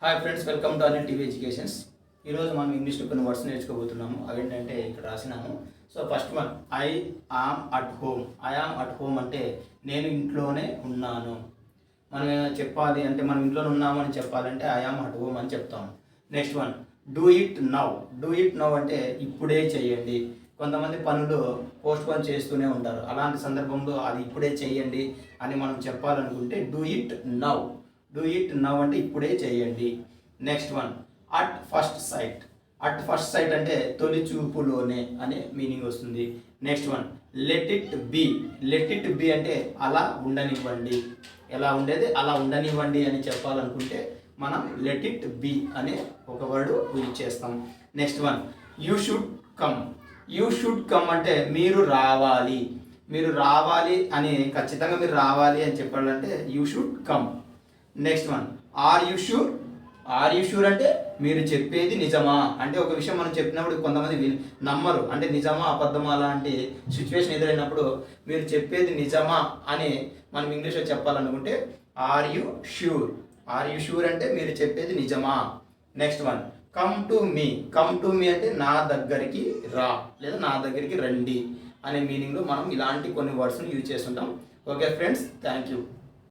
Hi friends, welcome to Anni TV educations. ఈరోజు మనం ఇంగ్లీష్లో కొన్ని వర్డ్స్ నేర్చుకోబోతున్నాము. అవేంటంటే ఇక్కడ రాసినాము. So first one, I am at home. I am at home అంటే నేను ఇంట్లోనే ఉన్నాను. మనం ఏమైనా చెప్పాలి అంటే మనం ఇంట్లోనే ఉన్నాము అని చెప్పాలంటే ఐ ఆమ్ అట్ హోమ్ అని చెప్తాము. Next one, do it now. Do it now అంటే ఇప్పుడే చేయండి. కొంతమంది పనులు పోస్ట్ పోన్ చేస్తూనే ఉంటారు. అలాంటి సందర్భంలో అది ఇప్పుడే చేయండి అని మనం చెప్పాలనుకుంటే do it now. Do it now అంటే ఇప్పుడే చేయండి. Next one, at first sight. At first sight అంటే తొలి చూపులోనే అనే మీనింగ్ వస్తుంది. Next one, let it be. Let it be అంటే అలా ఉండనివ్వండి. ఎలా ఉండేది అలా ఉండనివ్వండి అని చెప్పాలనుకుంటే మనం లెట్ ఇట్ బి అనే ఒక వర్డ్ యూజ్ చేస్తాం. Next one, you should come. You should come అంటే మీరు రావాలి. మీరు రావాలి అని ఖచ్చితంగా మీరు రావాలి అని చెప్పాలంటే you should come. Next one, are you sure. Are you sure అంటే మీరు చెప్పేది నిజమా. అంటే ఒక విషయం మనం చెప్పినప్పుడు కొంతమంది నమ్మరు, అంటే నిజమా అబద్ధమా లాంటి సిచ్యువేషన్ ఎదురైనప్పుడు మీరు చెప్పేది నిజమా అని మనం ఇంగ్లీష్లో చెప్పాలనుకుంటే are you sure. Are you sure అంటే మీరు చెప్పేది నిజమా. Next one, come to me. Come to me అంటే నా దగ్గరికి రా లేదా నా దగ్గరికి రండి అనే మీనింగ్లో మనం ఇలాంటి కొన్ని వర్డ్స్ని యూజ్ చేస్తుంటాం. Okay friends, thank you.